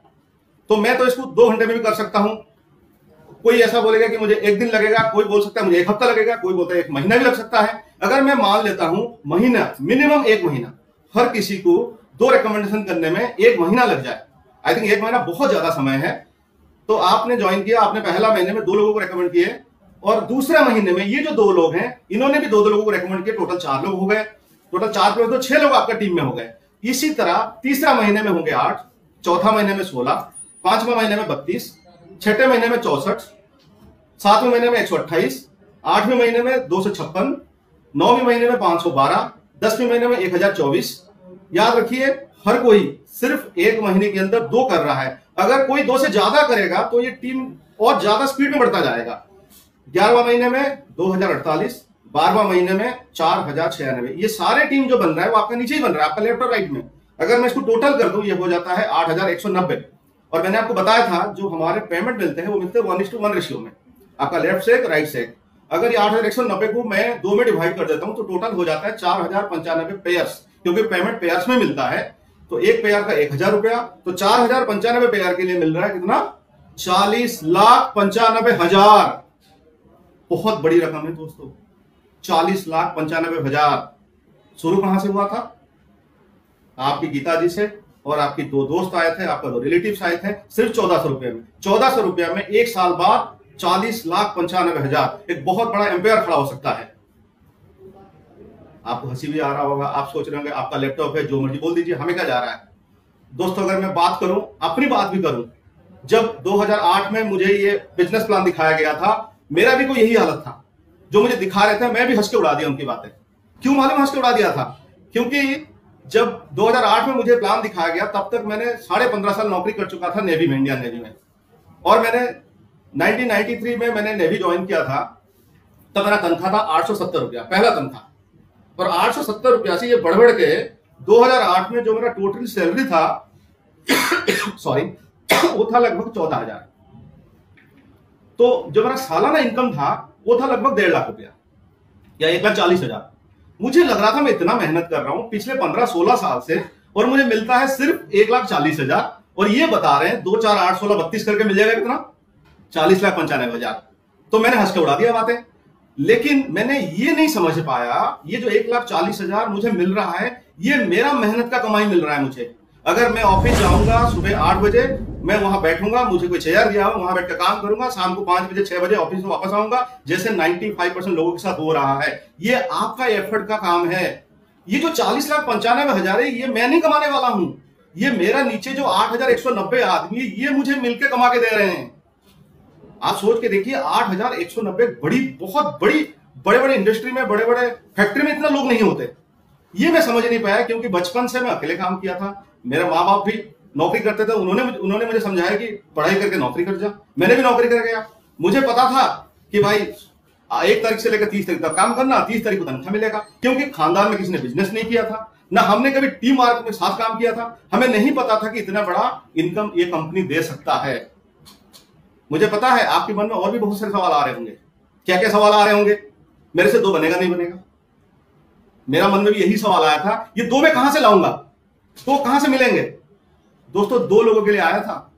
तो मैं तो इसको 2 घंटे में भी कर सकता हूं। कोई ऐसा बोलेगा कि मुझे 1 दिन लगेगा, कोई बोल सकता है मुझे 1 हफ्ता लगेगा, कोई बोलता है 1 महीना भी लग सकता है। अगर मैं मान लेता हूं महीना, मिनिमम 1 महीना, हर किसी को 2 रिकमेंडेशन करने में 1 महीना लग जाए। आई थिंक 1 महीना बहुत ज्यादा समय है। तो आपने ज्वाइन किया, आपने पहला महीने में 2 लोगों को रिकमेंड किए, और दूसरे महीने में ये जो 2 लोग हैं इन्होंने भी 2 लोगों को रिकमेंड किए, टोटल 4 लोग हो गए। टोटल 4 लोग तो 6 लोग आपका टीम में हो गए। इसी तरह तीसरा महीने में होंगे 8, चौथा महीने में 16, 5वें महीने में 32, 6ठे महीने में 64, 7वें महीने में 128, 8वें महीने में 256, 9वें महीने में 512, 10वें महीने में 1024। याद रखिए, हर कोई सिर्फ 1 महीने के अंदर 2 कर रहा है। अगर कोई 2 से ज्यादा करेगा तो ये टीम और ज्यादा स्पीड में बढ़ता जाएगा। 11वां महीने में 2048, 12वां महीने में 4096। ये सारे टीम जो बन रहा है वो आपका नीचे ही बन रहा है, आपका लेफ्ट और राइट में। अगर मैं इसको टोटल कर दूं, ये हो जाता है 8190। और मैंने आपको बताया था जो हमारे पेमेंट मिलते हैं वो मिलते हैं 1:1 रेशियो में, आपका लेफ्ट से एक राइट से एक। अगर ये 8190 को मैं 2 में डिवाइड कर देता हूं तो टोटल हो जाता है 4095 पेयर्स, क्योंकि पेमेंट पेयर्स में मिलता है। तो एक पेयर का 1000 रुपया, तो 4095 पेयर के लिए मिल रहा है कितना? 40,95,000। बहुत बड़ी रकम है दोस्तों, 40,95,000। शुरू कहां से हुआ था? आपकी गीता जी से, और आपकी 2 दोस्त आए थे, आपका 2 रिलेटिव्स आए थे, सिर्फ 1400 रुपए में। 1400 रुपया में 1 साल बाद 40,95,000, एक बहुत बड़ा एम्पायर खड़ा हो सकता है। आपको हंसी भी आ रहा होगा, आप सोच रहे होंगे आपका लैपटॉप है, जो मर्जी बोल दीजिए, हमें क्या जा रहा है। दोस्तों अगर मैं बात करूं, अपनी बात भी करूं, जब 2008 में मुझे ये बिजनेस प्लान दिखाया गया था, मेरा भी कोई यही हालत था। जो मुझे दिखा रहे थे मैं भी हंस के उड़ा दिया उनकी बातें। क्यों मालूम हंस के उड़ा दिया था? क्योंकि जब 2008 में मुझे प्लान दिखाया गया तब तक मैंने 15.5 साल नौकरी कर चुका था नेवी में, इंडियन नेवी में। और मैंने 1993 में मैंने नेवी ज्वाइन किया था, तब मेरा तनख्वाह था 870 रुपया, पहला तनख्वाह। और 870 रुपया से ये बढ़ के 2008 में जो मेरा टोटल सैलरी था सॉरी वो था लगभग 14,000। तो जो मेरा सालाना इनकम था वो था लगभग 1.5 लाख रुपया या 1,40,000। मुझे लग रहा था मैं इतना मेहनत कर रहा हूं पिछले 15-16 साल से, और मुझे मिलता है सिर्फ 1,40,000। और ये बता रहे हैं 2, 4, 8, 16, 32 करके मिल जाएगा कितना? 40,95,000। तो मैंने हंस के उड़ा दिया बातें। लेकिन मैंने ये नहीं समझ पाया, ये जो 1,40,000 मुझे मिल रहा है, ये मेरा मेहनत का कमाई मिल रहा है मुझे। अगर मैं ऑफिस जाऊंगा सुबह 8 बजे, मैं वहां बैठूंगा, मुझे कोई चेयर दिया हो, वहां बैठकर काम करूंगा, शाम को 5 बजे 6 बजे ऑफिस में वापस आऊंगा, जैसे 95% लोगों के साथ हो रहा है। ये आपका एफर्ट का काम है। ये जो 40,95,000 है, ये मैं नहीं कमाने वाला हूं, ये मेरा नीचे जो 8,190 आदमी, ये मुझे मिलकर कमा के दे रहे हैं। आप सोच के देखिए, 8,190 बहुत बड़े इंडस्ट्री में, बड़े फैक्ट्री में इतना लोग नहीं होते। ये मैं समझ नहीं पाया, क्योंकि बचपन से मैं अकेले काम किया था। मेरे माँ बाप भी नौकरी करते थे, उन्होंने मुझे समझाया कि पढ़ाई करके नौकरी कर जा। मैंने भी नौकरी कर गया। मुझे पता था कि भाई 1 तारीख से लेकर 30 तारीख तक काम करना, 30 तारीख को तनख्वाह मिलेगा, क्योंकि खानदान में किसी ने बिजनेस नहीं किया था, ना हमने कभी टीम वर्क में साथ काम किया था। हमें नहीं पता था कि इतना बड़ा इनकम ये कंपनी दे सकता है। मुझे पता है आपके मन में और भी बहुत सारे सवाल आ रहे होंगे। क्या क्या सवाल आ रहे होंगे? मेरे से 2 बनेगा नहीं बनेगा? मेरा मन में भी यही सवाल आया था, ये 2 मैं कहां से लाऊंगा, तो कहां से मिलेंगे? दोस्तों 2 लोगों के लिए आया था।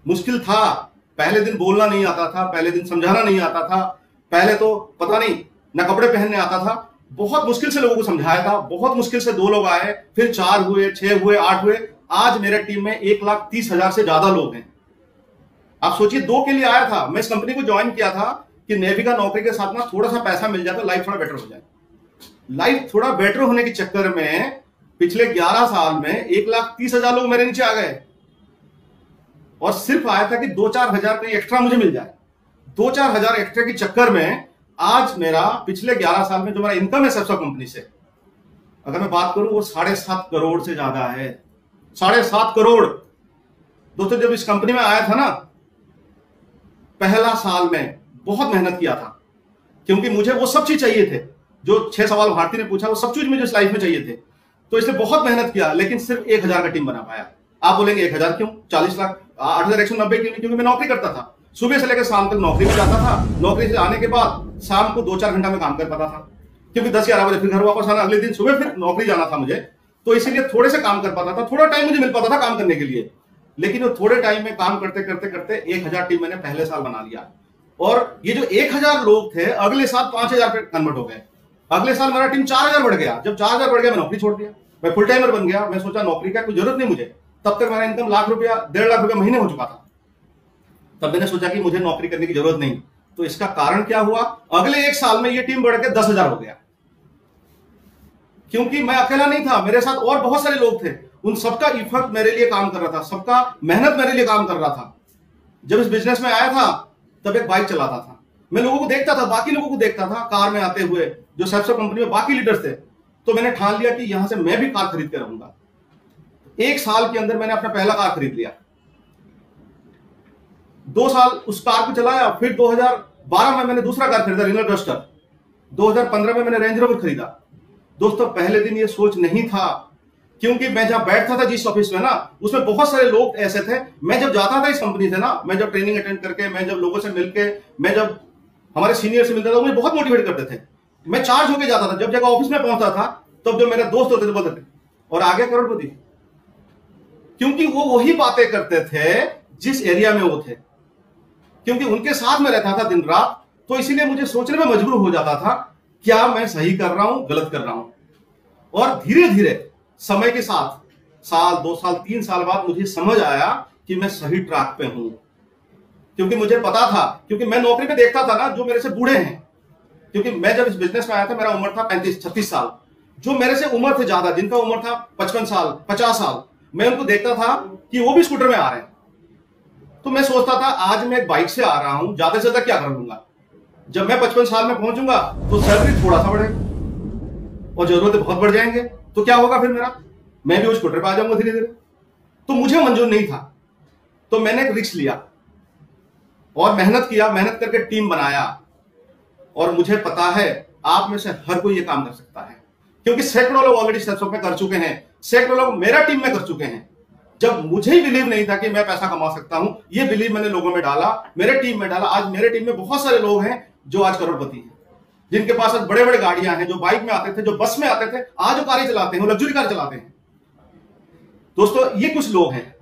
मुश्किल था, पहले दिन बोलना नहीं आता था, पहले दिन समझाना नहीं आता था, पहले तो पता नहीं ना कपड़े पहनने आता था। बहुत मुश्किल से लोगों को समझाया था, बहुत मुश्किल से 2 लोग आए, फिर 4 हुए, 6 हुए, 8 हुए। आज मेरे टीम में 1,30,000 से ज्यादा लोग हैं। आप सोचिए, 2 के लिए आया था। मैं इस कंपनी को ज्वाइन किया था कि नेवी का नौकरी के साथ ना थोड़ा सा पैसा मिल जाए तो लाइफ थोड़ा बेटर हो जाए। लाइफ थोड़ा बेटर होने के चक्कर में पिछले 11 साल में 1,30,000 लोग मेरे नीचे आ गए, और सिर्फ आया था कि 2-4 हजार का एक्स्ट्रा मुझे मिल जाए। 2-4 हजार एक्स्ट्रा के चक्कर में आज मेरा पिछले 11 साल में जो मेरा इनकम है सबसे कंपनी से, अगर मैं बात करूं, वो 7.5 करोड़ से ज्यादा है। 7.5 करोड़। दोस्तों जब इस कंपनी में आया था ना, पहला साल में बहुत मेहनत किया था, क्योंकि मुझे वो सब चीज चाहिए थे जो 6 सवाल भारती ने पूछा, वो सब चीज मुझे इस लाइफ में चाहिए थे। तो इसलिए बहुत मेहनत किया, लेकिन सिर्फ 1,000 का टीम बना पाया। आप बोलेंगे 1,000 क्यों? 40 लाख 8,190 क्यों? क्योंकि मैं नौकरी करता था, सुबह से लेकर शाम तक नौकरी में जाता था। नौकरी से आने के बाद शाम को 2-4 घंटा में काम कर पाता था, क्योंकि 10-11 बजे फिर घर वापस आना, अगले दिन सुबह फिर नौकरी जाना था मुझे। तो इसीलिए थोड़े से काम कर पाता था, थोड़ा टाइम मुझे मिल पाता था काम करने के लिए। लेकिन वो थोड़े टाइम में काम करते करते करते 1000 टीम मैंने पहले साल बना लिया। और ये जो 1000 लोग थे अगले साल 5000 पे कन्वर्ट हो गए। अगले साल मेरा टीम 4000 बढ़ गया। जब 4000 बढ़ गया मैं नौकरी छोड़ दिया, मैं फुल टाइमर बन गया। मैं सोचा नौकरी का कोई जरूरत नहीं मुझे। तब तक मेरा इनकम लाख रुपया 1.5 लाख रुपया महीने हो चुका था। तब मैंने सोचा कि मुझे नौकरी करने की जरूरत नहीं। तो इसका कारण क्या हुआ, अगले 1 साल में ये टीम बढ़ के 10,000 हो गया। क्योंकि मैं अकेला नहीं था, मेरे साथ और बहुत सारे लोग थे। उन सबका इफर्ट मेरे लिए काम कर रहा था, सबका मेहनत मेरे लिए काम कर रहा था। जब इस बिजनेस में आया था तब एक बाइक चलाता था, मैं लोगों को देखता था, बाकी लोगों को देखता था कार में आते हुए, जो सैमसंग कंपनी में बाकी लीडर्स थे। तो मैंने ठान लिया कि यहां से मैं भी कार खरीद कर रहूंगा। 1 साल के अंदर मैंने अपना पहला कार खरीद लिया। 2 साल उस कार को चलाया। फिर 2012 में मैंने दूसरा कार खरीदा, रेनॉल्ट डस्टर। 2015 में मैंने रेंज रोवर खरीदा। दोस्तों पहले दिन ये सोच नहीं था, क्योंकि मैं जहां बैठता था जिस ऑफिस में ना, उसमें बहुत सारे लोग ऐसे थे। मैं जब जाता था इस कंपनी से ना, मैं जब ट्रेनिंग अटेंड करके, मैं जब लोगों से मिलके, मैं जब हमारे सीनियर से मिलता था, मुझे बहुत मोटिवेट करते थे। मैं चार्ज होके जाता था। जब जगह ऑफिस में पहुंचता था तब जो मेरे दोस्त होते थे बोलते थे और आगे करोड़पति, क्योंकि वो वही बातें करते थे जिस एरिया में वो थे, क्योंकि उनके साथ में रहता था दिन रात। तो इसीलिए मुझे सोचने में मजबूर हो जाता था, क्या मैं सही कर रहा हूं, गलत कर रहा हूं। और धीरे धीरे समय के साथ, साल 2 साल 3 साल बाद मुझे समझ आया कि मैं सही ट्रैक पे हूं। क्योंकि मुझे पता था, क्योंकि मैं नौकरी पे देखता था ना जो मेरे से बूढ़े हैं। क्योंकि मैं जब इस बिजनेस में आया था मेरा उम्र था 35-36 साल। जो मेरे से उम्र थे ज्यादा, जिनका उम्र था 55 साल 50 साल, मैं उनको देखता था कि वो भी स्कूटर में आ रहे हैं। तो मैं सोचता था आज मैं एक बाइक से आ रहा हूं, ज्यादा से ज्यादा क्या कर लूंगा। जब मैं 55 साल में पहुंचूंगा तो सैलरी थोड़ा सा बढ़ेगा और जरूरतें बहुत बढ़ जाएंगे। तो क्या होगा फिर मेरा, मैं भी उस स्कूटर पे आ जाऊंगा धीरे धीरे। तो मुझे मंजूर नहीं था। तो मैंने एक रिस्क लिया और मेहनत किया, मेहनत करके टीम बनाया। और मुझे पता है आप में से हर कोई ये काम कर सकता है, क्योंकि सैकड़ों लोग ऑलरेडी स्टेप्स में कर चुके हैं। सैकड़ों लोग मेरा टीम में कर चुके हैं। जब मुझे ही बिलीव नहीं था कि मैं पैसा कमा सकता हूं, ये बिलीव मैंने लोगों में डाला, मेरे टीम में डाला। आज मेरे टीम में बहुत सारे लोग हैं जो आज करोड़पति हैं, जिनके पास आज बड़े बड़े गाड़ियां हैं, जो बाइक में आते थे, जो बस में आते थे, आज वो कारें चलाते हैं, वो लग्जरी कार चलाते हैं। दोस्तों ये कुछ लोग हैं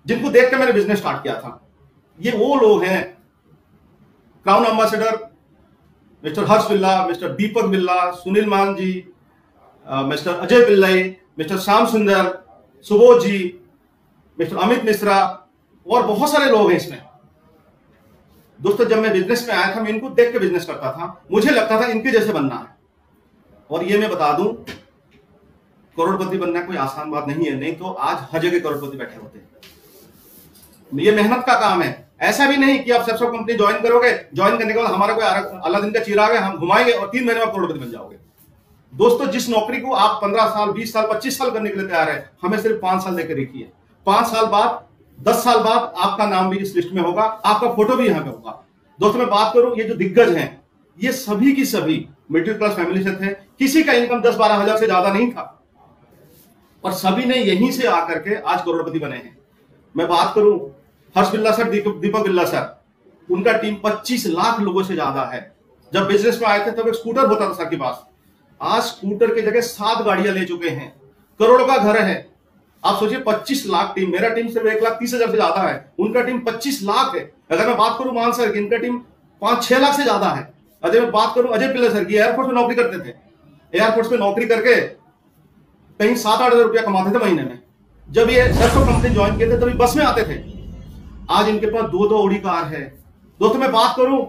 जिनको देख के मैंने बिजनेस स्टार्ट किया था। ये वो लोग हैं, क्राउन एम्बेसडर मिस्टर हर्ष बिल्ला, मिस्टर दीपक बिल्ला, सुनील मान जी, मिस्टर अजय पिल्लाई, मिस्टर श्याम सुंदर, सुबोध जी, मिस्टर अमित मिश्रा और बहुत सारे लोग हैं इसमें। दोस्तों जब मैं बिजनेस में आया था मैं इनको देख के बिजनेस करता था। मुझे लगता था इनके जैसे बनना है। और ये मैं बता दूं, करोड़पति बनना कोई आसान बात नहीं है, नहीं तो आज हर जगह करोड़पति बैठे होते हैं। ये मेहनत का काम है। ऐसा भी नहीं कि आप सबसे कंपनी ज्वाइन करोगे, ज्वाइन करने के बाद हमारा कोई अलादीन का चिराग है, हम घुमाएंगे और 3 महीने में करोड़पति बन जाओगे। दोस्तों जिस नौकरी को आप 15 साल 20 साल 25 साल करने के लिए तैयार है, हमें सिर्फ 5 साल देकर देखिए। 5 साल बाद 10 साल बाद आपका नाम भी इस लिस्ट में होगा, आपका फोटो भी यहां पे होगा। दोस्तों मैं बात करूं, ये जो दिग्गज हैं ये सभी की सभी मिडिल क्लास फैमिली से थे। किसी का इनकम 10-12 हजार से ज्यादा नहीं था और सभी ने यहीं से आकर के आज करोड़पति बने हैं। मैं बात करूं हर्ष बिल्ला सर, दीपक बिल्ला सर, उनका टीम 25 लाख लोगों से ज्यादा है। जब बिजनेस में आए थे तब एक स्कूटर होता था सर के पास, आज स्कूटर की जगह 7 गाड़ियां ले चुके हैं। करोड़ों का घर है। आप सोचिए 25 लाख टीम, मेरा टीम सिर्फ 1,30,000 से ज्यादा है, उनका टीम 25 लाख है। अगर मैं बात करूं मान सर की, इनका टीम 5-6 लाख से ज्यादा है। अगर मैं बात करूं अजय पिल्ला सर की, एयरफोर्स में नौकरी करते थे, एयरफोर्स में नौकरी करके कहीं 7-8 हजार रुपया कमाते थे महीने में। जब ये सरसों कंपनी ज्वाइन किए थे तभी बस में आते थे, आज इनके पास 2-2 ऑडी कार है। दोस्तों मैं बात करूं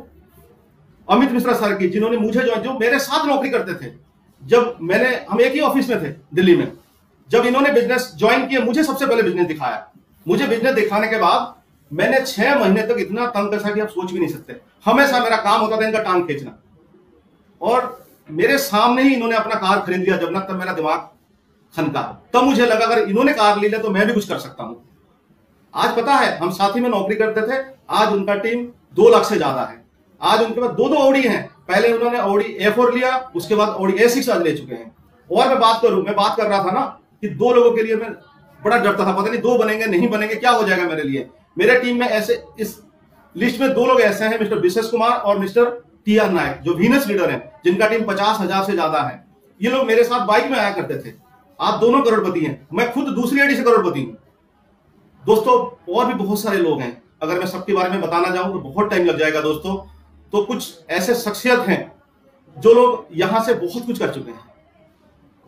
अमित मिश्रा सर की, जिन्होंने मुझे जो मेरे साथ नौकरी करते थे, जब हम एक ही ऑफिस में थे दिल्ली में, जब इन्होंने बिजनेस ज्वाइन किया, मुझे सबसे पहले बिजनेस दिखाया। मुझे बिजनेस दिखाने के बाद मैंने 6 महीने तक इतना तंग कसा कि आप सोच भी नहीं सकते। हमेशा मेरा काम होता था इनका टांग खींचना, और मेरे सामने ही इन्होंने अपना कार खरीद लिया। जब ना तब मेरा दिमाग खनका, तब मुझे लगा अगर इन्होंने कार ले लिया तो मैं भी कुछ कर सकता हूं। आज पता है हम साथ ही में नौकरी करते थे, आज उनका टीम 2 लाख से ज्यादा है। आज उनके पास 2-2 ऑडी हैं। पहले उन्होंने ऑडी A4 लिया, उसके बाद ऑडी A6 आज ले चुके हैं। और मैं बात कर रहा था ना कि 2 लोगों के लिए मैं बड़ा डरता था, पता नहीं 2 बनेंगे नहीं बनेंगे, क्या हो जाएगा मेरे लिए। मेरे टीम में ऐसे इस लिस्ट में 2 लोग ऐसे हैं, मिस्टर विशेष कुमार और मिस्टर TR नायक, जो वीनस लीडर हैं, जिनका टीम 50,000 से ज्यादा है। ये लोग मेरे साथ बाइक में आया करते थे। आप दोनों करोड़पति हैं, मैं खुद दूसरी आईडी से करोड़पति हूं। दोस्तों और भी बहुत सारे लोग हैं, अगर मैं सबके बारे में बताना जाऊं तो बहुत टाइम लग जाएगा दोस्तों। तो कुछ ऐसे शख्सियत हैं जो लोग यहां से बहुत कुछ कर चुके हैं,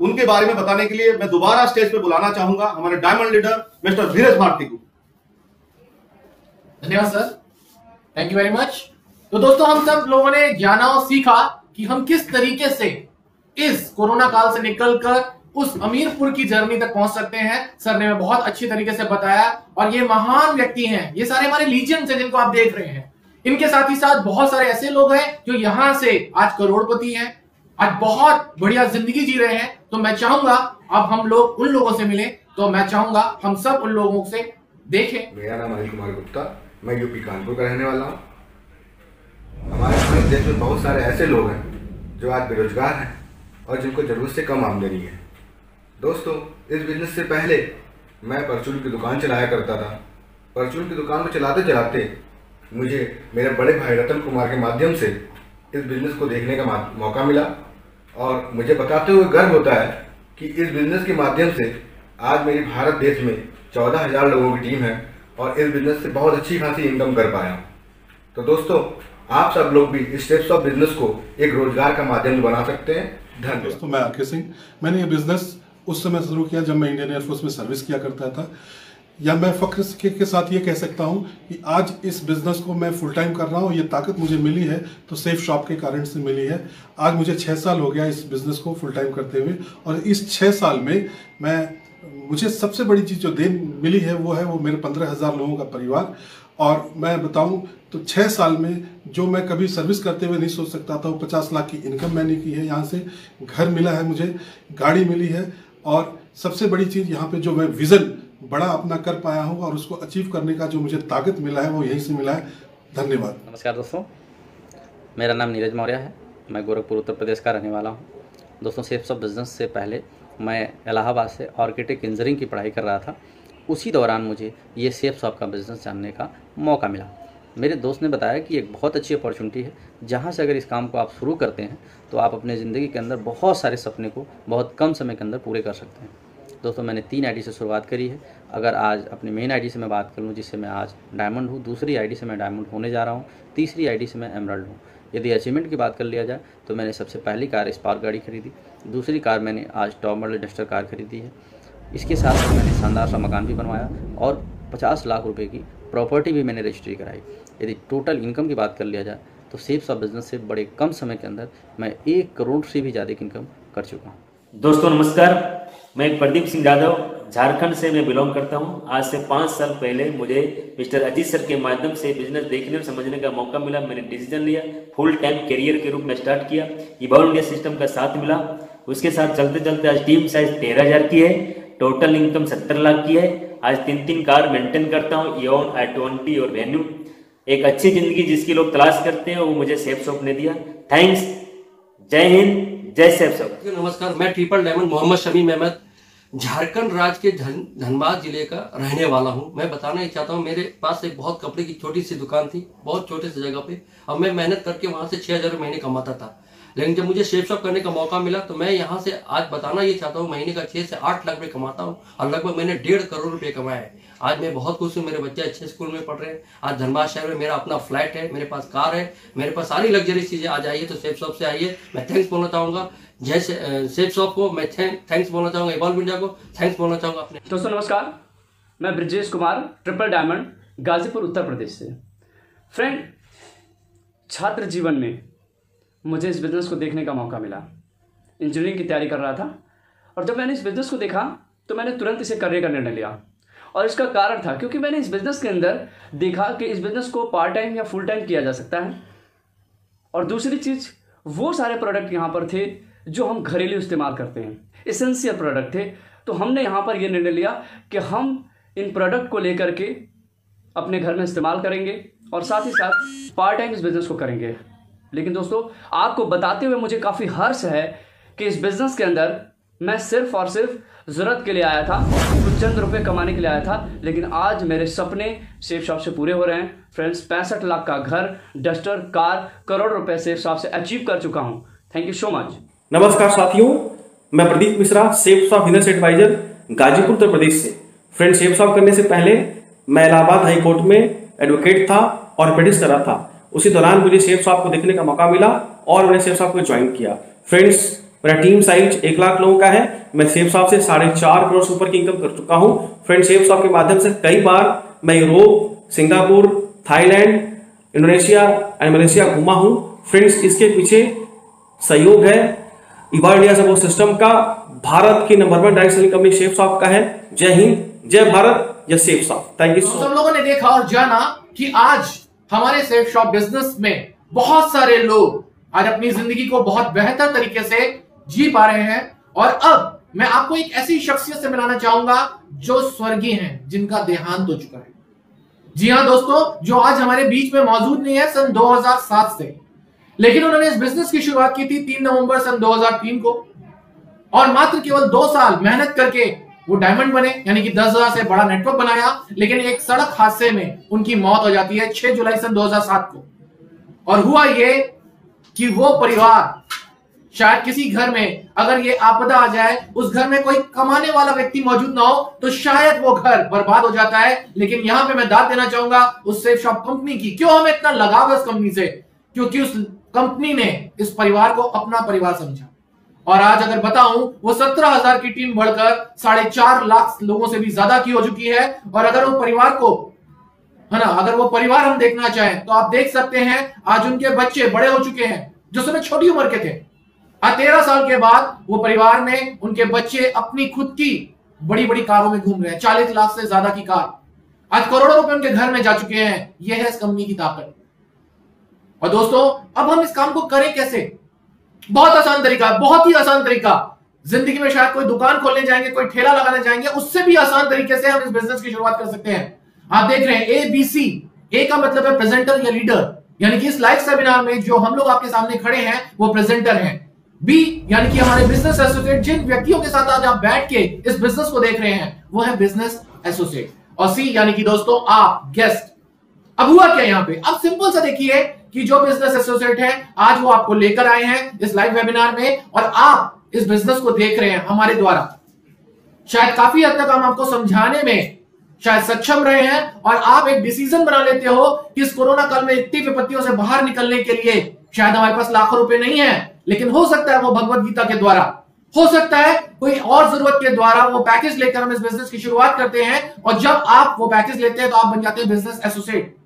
उनके बारे में बताने के लिए मैं दोबारा स्टेज पे बुलाना चाहूंगा हमारे डायमंड लीडर मिस्टर धीरज भारती को। धन्यवाद sir, thank you very much. तो दोस्तों हम सब लोगों ने जाना और सीखा कि हम किस तरीके से इस कोरोना काल से निकलकर उस अमीरपुर की जर्नी तक पहुंच सकते हैं। सर ने बहुत अच्छी तरीके से बताया और ये महान व्यक्ति हैं, ये सारे हमारे लीजेंड्स हैं जिनको आप देख रहे हैं। इनके साथ ही साथ बहुत सारे ऐसे लोग हैं जो यहां से आज करोड़पति हैं, आज बहुत बढ़िया जिंदगी जी रहे हैं। तो मैं चाहूंगा अब हम लोग उन लोगों से मिलें, तो मैं चाहूंगा हम सब उन लोगों से देखें। मेरा नाम अनिल कुमार गुप्ता, मैं यूपी कानपुर का रहने वाला हूँ। हमारे भारत देश में बहुत सारे ऐसे लोग हैं जो आज बेरोजगार हैं और जिनको जरूरत से कम आमदनी है। दोस्तों, इस बिजनेस से पहले मैं परचून की दुकान चलाया करता था। परचून की दुकान को चलाते चलाते मुझे मेरे बड़े भाई रतन कुमार के माध्यम से इस बिजनेस को देखने का मौका मिला और मुझे बताते हुए गर्व होता है कि इस बिजनेस के माध्यम से आज मेरी भारत देश में 14,000 लोगों की टीम है और इस बिजनेस से बहुत अच्छी खासी इनकम कर पाया। तो दोस्तों, आप सब लोग भी इस स्टेप्स ऑफ बिजनेस को एक रोजगार का माध्यम बना सकते हैं। धन्यवाद। दोस्तों, मैं आके सिंह, मैंने ये बिजनेस उस समय शुरू किया जब मैं इंडियन एयरफोर्स में सर्विस किया करता था। या मैं फख्र के साथ ये कह सकता हूँ कि आज इस बिजनेस को मैं फुल टाइम कर रहा हूँ। ये ताकत मुझे मिली है तो सेफ शॉप के कारण से मिली है। आज मुझे 6 साल हो गया इस बिजनेस को फुल टाइम करते हुए और इस 6 साल में मुझे सबसे बड़ी चीज़ जो देन मिली है वो मेरे 15,000 लोगों का परिवार। और मैं बताऊं तो 6 साल में जो मैं कभी सर्विस करते हुए नहीं सोच सकता था, वो 50 लाख की इनकम मैंने की है। यहाँ से घर मिला है, मुझे गाड़ी मिली है और सबसे बड़ी चीज़ यहाँ पे जो मैं विज़न बड़ा अपना कर पाया हूँ और उसको अचीव करने का जो मुझे ताकत मिला है वो यहीं से मिला है। धन्यवाद। नमस्कार दोस्तों, मेरा नाम नीरज मौर्य है, मैं गोरखपुर उत्तर प्रदेश का रहने वाला हूँ। दोस्तों, सेफ्स ऑफ बिजनेस से पहले मैं इलाहाबाद से आर्किटेक्ट इंजीनियरिंग की पढ़ाई कर रहा था। उसी दौरान मुझे ये सेफ शॉप का बिज़नेस जानने का मौका मिला। मेरे दोस्त ने बताया कि एक बहुत अच्छी अपॉर्चुनिटी है जहाँ से अगर इस काम को आप शुरू करते हैं तो आप अपने ज़िंदगी के अंदर बहुत सारे सपने को बहुत कम समय के अंदर पूरे कर सकते हैं। दोस्तों, मैंने 3 आईडी से शुरुआत करी है। अगर आज अपनी मेन आईडी से मैं बात करूँ जिससे मैं आज डायमंड हूँ, दूसरी आईडी से मैं डायमंड होने जा रहा हूँ, तीसरी आईडी से मैं एमराल्ड हूँ। यदि अचीवमेंट की बात कर लिया जाए तो मैंने सबसे पहली कार स्पार्क गाड़ी खरीदी, दूसरी कार मैंने आज टॉप मॉडल डस्टर कार खरीदी है। इसके साथ मैंने शानदार सा मकान भी बनवाया और 50 लाख रुपए की प्रॉपर्टी भी मैंने रजिस्ट्री कराई। यदि टोटल इनकम की बात कर लिया जाए तो सेफ्स ऑफ बिजनेस से बड़े कम समय के अंदर मैं 1 करोड़ से भी ज़्यादा की इनकम कर चुका हूँ। दोस्तों नमस्कार, मैं प्रदीप सिंह यादव झारखंड से मैं बिलोंग करता हूं। आज से 5 साल पहले मुझे मिस्टर अजीत सर के माध्यम से बिजनेस देखने और समझने का मौका मिला। मैंने डिसीजन लिया, फुल टाइम करियर के रूप में स्टार्ट किया। इवॉल्व इंडिया सिस्टम का साथ मिला, उसके साथ चलते चलते आज टीम साइज 13,000 की है, टोटल इनकम 70 लाख की है। आज 3 कार मेंटेन करता हूँ, इओन, i20 और वेन्यू। एक अच्छी जिंदगी जिसकी लोग तलाश करते हैं वो मुझे सेफ शॉप ने दिया। थैंक्स, जय हिंद, जय सेफ शॉप। नमस्कार, मैं ट्रिपल डायमंड मोहम्मद शमीम अहमद झारखंड राज्य के धनबाद जिले का रहने वाला हूं। मैं बताना ही चाहता हूं, मेरे पास एक बहुत कपड़े की छोटी सी दुकान थी, बहुत छोटे से जगह पे, और मैं मेहनत करके वहां से 6,000 महीने कमाता था। लेकिन जब मुझे सेफ शॉप करने का मौका मिला तो मैं यहाँ से आज बताना ये चाहता हूँ, महीने का 6 से 8 लाख रुपए कमाता हूँ और लगभग मैंने 1.5 करोड़ रुपए कमाए हैं। आज मैं बहुत खुश हूँ, मेरे बच्चे अच्छे स्कूल में पढ़ रहे हैं। आज धनबाद शहर में मेरा अपना फ्लैट है, मेरे पास कार है, मेरे पास सारी लग्जरी चीजें। आज आइए तो सेफ शॉप से आइए। मैं थैंक्स बोलना चाहूंगा जय सेफ शॉप को, मैं थैंक्स बोलना चाहूंगा इवॉल्व इंडिया को, थैंक्स बोलना चाहूंगा अपने। दोस्तों नमस्कार, मैं ब्रजेश कुमार ट्रिपल डायमंड गाजीपुर उत्तर प्रदेश से। फ्रेंड, छात्र जीवन में मुझे इस बिज़नेस को देखने का मौका मिला। इंजीनियरिंग की तैयारी कर रहा था और जब मैंने इस बिज़नेस को देखा तो मैंने तुरंत इसे करने का निर्णय लिया। और इसका कारण था क्योंकि मैंने इस बिज़नेस के अंदर देखा कि इस बिज़नेस को पार्ट टाइम या फुल टाइम किया जा सकता है। और दूसरी चीज़, वो सारे प्रोडक्ट यहाँ पर थे जो हम घरेलू इस्तेमाल करते हैं, एसेंशियल प्रोडक्ट थे। तो हमने यहाँ पर यह निर्णय लिया कि हम इन प्रोडक्ट को लेकर के अपने घर में इस्तेमाल करेंगे और साथ ही साथ पार्ट टाइम इस बिज़नेस को करेंगे। लेकिन दोस्तों, आपको बताते हुए मुझे काफ़ी हर्ष है कि इस बिज़नेस के अंदर मैं सिर्फ और सिर्फ ज़रूरत के लिए आया था, कुछ चंद रुपए कमाने के लिए आया था, लेकिन आज मेरे सपने सेफ शॉप से पूरे हो रहे हैं। फ्रेंड्स, 65 लाख का घर, डस्टर, कार, करोड़ रुपए सेफ शॉप से अचीव कर चुका हूं। Thank you so much. नमस्कार साथियों, मैं Pradeep Mishra, safe shop business advisor Ghazipur Uttar Pradesh से। फ्रेंड, सेफ शॉप करने से पहले मैं इलाहाबाद हाई कोर्ट में एडवोकेट था और प्रैक्टिस कर रहा था। उसी दौरान मुझे शेफ साहब को देखने का मौका मिला और मैंने शेफ साहब को ज्वाइन किया। फ्रेंड्स, मेरा टीम साइज 1 लाख लोगों का है। मैं शेफ साहब से 4.5 करोड़ से ऊपर की इनकम कर चुका हूं। फ्रेंड्स, शेफ साहब के माध्यम से कई बार मैं Europe, Singapore, Thailand, Indonesia and Malaysia घूमा हूं। फ्रेंड्स, इसके पीछे सहयोग है इवॉल्व इंडिया सपोर्ट सिस्टम का। भारत की number 1 direct selling company chef साहब का है। जय हिंद, जय भारत, जय शेफ साहब। Thank you so much. हम लोगों ने देखा और जाना कि आज हमारे सेफ शॉप बिजनेस में बहुत सारे लोग आज अपनी जिंदगी को बहुत बेहतर तरीके से जी पा रहे हैं। और अब मैं आपको एक ऐसी शख्सियत से मिलाना चाहूंगा जो स्वर्गीय हैं, जिनका देहांत हो चुका है। जी हां दोस्तों, जो आज हमारे बीच में मौजूद नहीं है सन 2007 से, लेकिन उन्होंने इस बिजनेस की शुरुआत की थी 3 नवंबर सन 2003 को और मात्र केवल 2 साल मेहनत करके वो डायमंड बने, यानी कि 10,000 से बड़ा नेटवर्क बनाया। लेकिन एक सड़क हादसे में उनकी मौत हो जाती है 6 जुलाई सन 2007 को। और हुआ ये कि वो परिवार, शायद किसी घर में अगर ये आपदा आ जाए, उस घर में कोई कमाने वाला व्यक्ति मौजूद ना हो तो शायद वो घर बर्बाद हो जाता है। लेकिन यहां पे मैं दाद देना चाहूंगा उस सेफ शॉप कंपनी की। क्यों हमें इतना लगाव है उस कंपनी से? क्योंकि उस कंपनी ने इस परिवार को अपना परिवार समझा। और आज अगर बताऊं, वो 17,000 की टीम बढ़कर 4.5 लाख लोगों से भी ज्यादा की हो चुकी है। और अगर वो परिवार को, है ना, अगर वो परिवार हम देखना चाहें तो आप देख सकते हैं आज उनके बच्चे बड़े हो चुके हैं जो समय छोटी उम्र के थे। आज 13 साल के बाद वो परिवार में उनके बच्चे अपनी खुद की बड़ी बड़ी कारों में घूम रहे हैं। 40 लाख से ज्यादा की कार, आज करोड़ों रुपए उनके घर में जा चुके हैं। यह है इस कंपनी की ताकत। और दोस्तों, अब हम इस काम को करें कैसे? बहुत आसान तरीका, बहुत ही आसान तरीका। जिंदगी में शायद कोई दुकान खोलने जाएंगे, कोई ठेला लगाने जाएंगे, उससे भी आसान तरीके से हम इस बिजनेस की शुरुआत कर सकते हैं। आप देख रहे हैं ABC। ए का मतलब है प्रेजेंटर या लीडर, यानी कि इस लाइव सेमिनार में जो हम लोग आपके सामने खड़े हैं वो प्रेजेंटर हैं। बी यानी कि हमारे बिजनेस एसोसिएट, जिन व्यक्तियों के साथ आज आप बैठ के इस बिजनेस को देख रहे हैं वो है बिजनेस एसोसिएट। और सी यानी कि दोस्तों आप गेस्ट। अब हुआ क्या यहाँ पे? अब सिंपल सा देखिए कि जो बिजनेस एसोसिएट है आज वो आपको लेकर आए हैं इस लाइव वेबिनार में और आप इस बिजनेस को देख रहे हैं हमारे द्वारा। शायद काफी हद तक हम आपको समझाने में शायद सक्षम रहे हैं और आप एक डिसीजन बना लेते हो कि इस कोरोना काल में इतनी विपत्तियों से बाहर निकलने के लिए शायद हमारे पास लाखों रुपए नहीं है, लेकिन हो सकता है वो भगवत गीता के द्वारा, हो सकता है कोई और जरूरत के द्वारा वो पैकेज लेकर हम इस बिजनेस की शुरुआत करते हैं। और जब आप वो पैकेज लेते हैं तो आप बन जाते हैं बिजनेस एसोसिएट।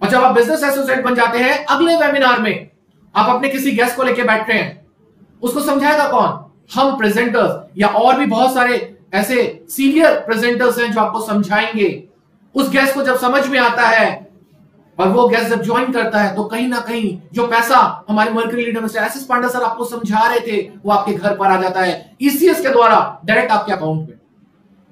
और जब आप बिजनेस एसोसिएट बन जाते हैं, अगले वेबिनार में आप अपने किसी गेस्ट को लेकर बैठ रहे हैं, उसको समझाएगा कौन? हम प्रेजेंटर्स या और भी बहुत सारे ऐसे सीनियर प्रेजेंटर्स हैं जो आपको समझाएंगे। उस गेस्ट को जब समझ में आता है और वो गेस्ट जब ज्वाइन करता है तो कहीं ना कहीं जो पैसा हमारे मर्करी लीडर में से एसएस पांडा सर आपको समझा रहे थे वो आपके घर पर आ जाता है ईसीएस के द्वारा डायरेक्ट आपके अकाउंट में।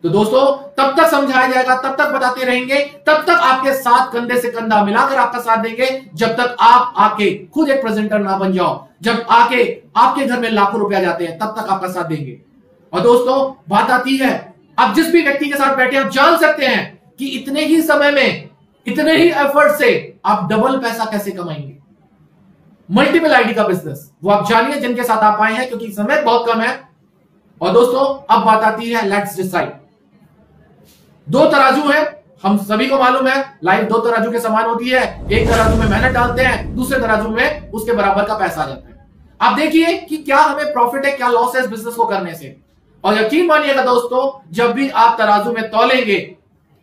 तो दोस्तों, तब तक समझाया जाएगा, तब तक बताते रहेंगे, तब तक आपके साथ कंधे से कंधा मिलाकर आपका साथ देंगे, जब तक आप आके खुद एक प्रेजेंटर ना बन जाओ। जब आके आपके घर में लाखों रुपया जाते हैं तब तक आपका साथ देंगे। और दोस्तों, बात आती है, आप जिस भी व्यक्ति के साथ बैठे आप जान सकते हैं कि इतने ही समय में, इतने ही एफर्ट से आप डबल पैसा कैसे कमाएंगे। मल्टीपल आईडी का बिजनेस, वो आप जानिए जिनके साथ आप आए हैं, क्योंकि समय बहुत कम है। और दोस्तों, अब बात आती है लेट्स डिसाइड। 2 तराजू है, हम सभी को मालूम है लाइफ 2 तराजू के समान होती है। एक तराजू में मेहनत डालते हैं, दूसरे तराजू में उसके बराबर का पैसा आ जाता है। आप देखिए कि क्या हमें प्रॉफिट है, क्या लॉस है इस बिजनेस को करने से। और यकीन मानिएगा दोस्तों, जब भी आप तराजू में तौलेंगे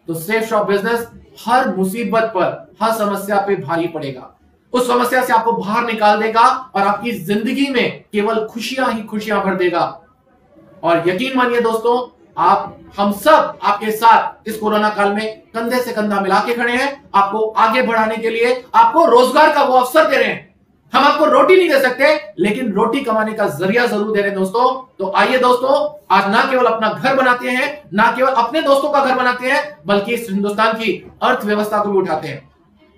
तो सेफ शॉप बिजनेस हर मुसीबत पर, हर समस्या पे भारी पड़ेगा। उस समस्या से आपको बाहर निकाल देगा और आपकी जिंदगी में केवल खुशियां ही खुशियां भर देगा। और यकीन मानिए दोस्तों, आप, हम सब आपके साथ इस कोरोना काल में कंधे से कंधा मिला के खड़े हैं, आपको आगे बढ़ाने के लिए, आपको रोजगार का वो अवसर दे रहे हैं। हम आपको रोटी नहीं दे सकते, लेकिन रोटी कमाने का जरिया जरूर दे रहे हैं दोस्तों। तो आइए दोस्तों, आज ना केवल अपना घर बनाते हैं, ना केवल अपने दोस्तों का घर बनाते हैं, बल्कि इस हिंदुस्तान की अर्थव्यवस्था को भी उठाते हैं।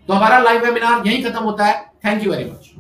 तो हमारा लाइव वेबिनार यहीं खत्म होता है। Thank you very much.